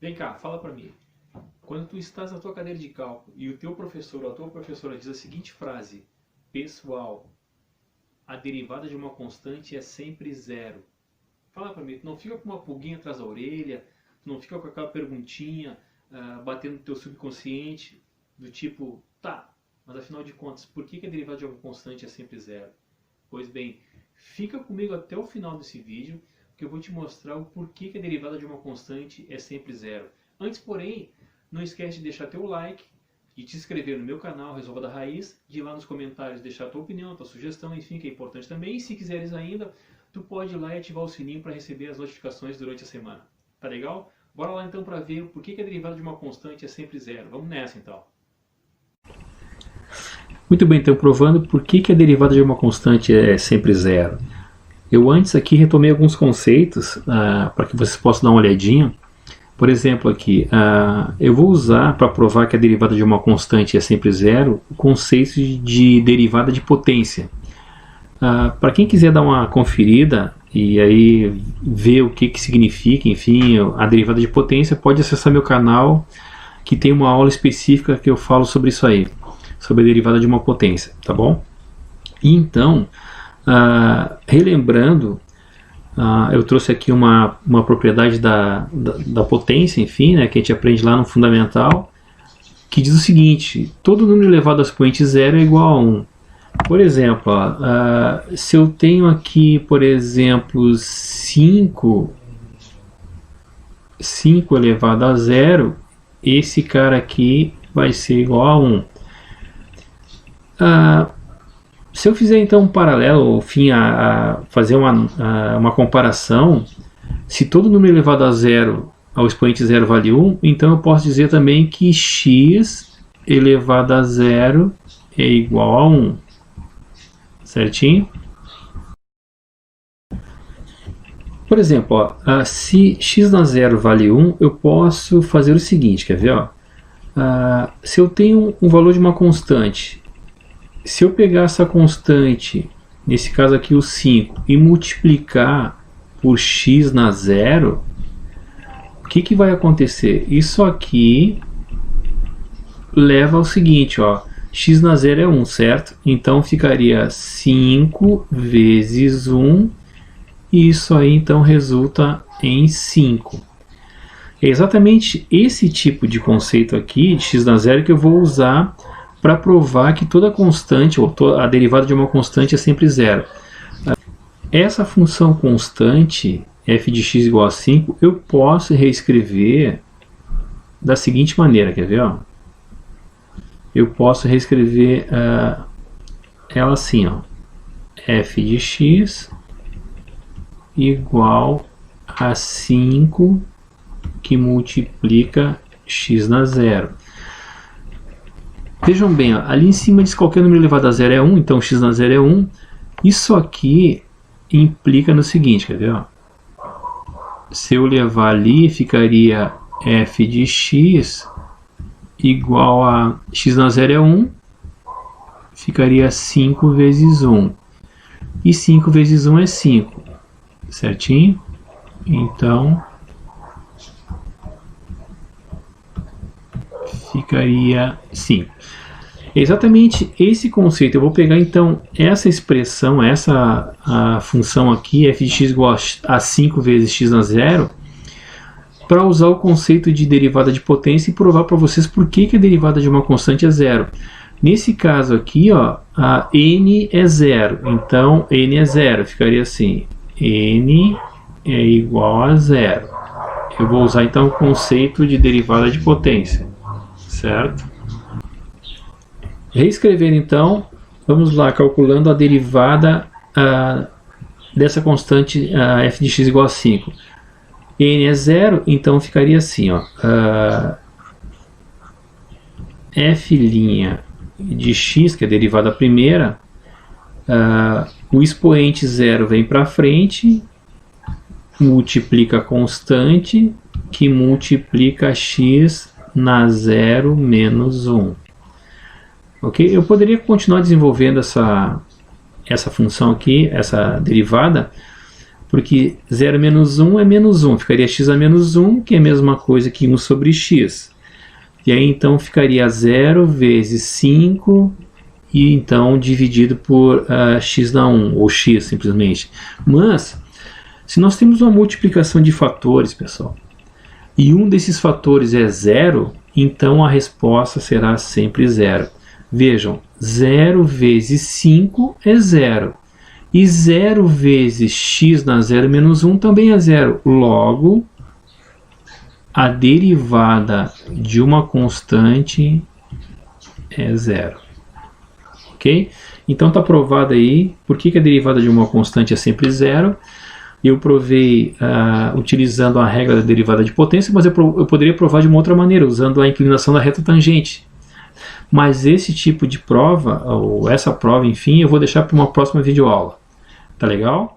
Vem cá, fala para mim. Quando tu estás na tua cadeira de cálculo e o teu professor ou a tua professora diz a seguinte frase: pessoal, a derivada de uma constante é sempre zero. Fala para mim, tu não fica com uma pulguinha atrás da orelha, tu não fica com aquela perguntinha batendo no teu subconsciente, do tipo, tá, mas afinal de contas, por que a derivada de uma constante é sempre zero? Pois bem, fica comigo até o final desse vídeo, que eu vou te mostrar o porquê que a derivada de uma constante é sempre zero. Antes, porém, não esquece de deixar teu like e te inscrever no meu canal Resolva da Raiz, de ir lá nos comentários deixar a tua opinião, tua sugestão, enfim, que é importante também. E se quiseres ainda, tu pode ir lá e ativar o sininho para receber as notificações durante a semana. Tá legal? Bora lá então para ver o porquê que a derivada de uma constante é sempre zero. Vamos nessa então. Muito bem, então provando por que a derivada de uma constante é sempre zero. Eu antes aqui retomei alguns conceitos para que vocês possam dar uma olhadinha. Por exemplo aqui, eu vou usar para provar que a derivada de uma constante é sempre zero, o conceito de derivada de potência. Para quem quiser dar uma conferida e aí ver o que significa, enfim, a derivada de potência, pode acessar meu canal, que tem uma aula específica que eu falo sobre isso aí, sobre a derivada de uma potência, tá bom? E então, relembrando, eu trouxe aqui uma propriedade da potência, enfim, né, que a gente aprende lá no fundamental, que diz o seguinte: todo número elevado ao expoente zero é igual a 1. Por exemplo, se eu tenho aqui, por exemplo, 5 elevado a zero, esse cara aqui vai ser igual a 1. Se eu fizer então um paralelo, enfim, fazer uma comparação, se todo número elevado a zero ao expoente zero vale 1, então eu posso dizer também que x elevado a zero é igual a 1. Certinho? Por exemplo, se x na zero vale 1, eu posso fazer o seguinte, quer ver? Se eu tenho um valor de uma constante, se eu pegar essa constante, nesse caso aqui o 5, e multiplicar por x na zero, o que vai acontecer? Isso aqui leva ao seguinte, ó, x na zero é 1, certo? Então ficaria 5 vezes 1, e isso aí então resulta em 5. É exatamente esse tipo de conceito aqui, de x na zero, que eu vou usar para provar que toda constante, ou a derivada de uma constante é sempre zero. Essa função constante, f de x igual a 5, eu posso reescrever da seguinte maneira, quer ver? Ó? Eu posso reescrever ela assim, ó, f de x igual a 5 que multiplica x na zero. Vejam bem, ó, ali em cima diz qualquer número elevado a zero é 1, então x na zero é 1. Isso aqui implica no seguinte, quer ver? Ó? Se eu levar ali, ficaria f de x igual a x na zero é 1, ficaria 5 vezes 1. E 5 vezes 1 é 5, certinho? Então, ficaria 5. É exatamente esse conceito. Eu vou pegar então essa expressão, a função aqui, f de x igual a 5 vezes x na zero, para usar o conceito de derivada de potência e provar para vocês por que a derivada de uma constante é zero. Nesse caso aqui, ó, a n é zero, então n é zero, ficaria assim, n é igual a zero. Eu vou usar então o conceito de derivada de potência, certo? Reescrever então, vamos lá, calculando a derivada dessa constante f de x igual a 5. n é zero, então ficaria assim, ó, f' de x, que é a derivada primeira, o expoente zero vem para frente, multiplica a constante, que multiplica x na zero menos 1. Ok? Eu poderia continuar desenvolvendo essa função aqui, essa derivada, porque 0 menos 1 é menos 1, ficaria x a menos 1, que é a mesma coisa que 1 sobre x. E aí então ficaria 0 vezes 5, e então dividido por x na 1, ou x simplesmente. Mas, se nós temos uma multiplicação de fatores, pessoal, e um desses fatores é 0, então a resposta será sempre 0. Vejam, 0 vezes 5 é 0. E 0 vezes x na 0 menos 1 também é 0. Logo, a derivada de uma constante é 0. Ok? Então está provado aí por que a derivada de uma constante é sempre 0. Eu provei utilizando a regra da derivada de potência, mas eu poderia provar de uma outra maneira, usando a inclinação da reta tangente. Mas esse tipo de prova, ou essa prova, enfim, eu vou deixar para uma próxima videoaula. Tá legal?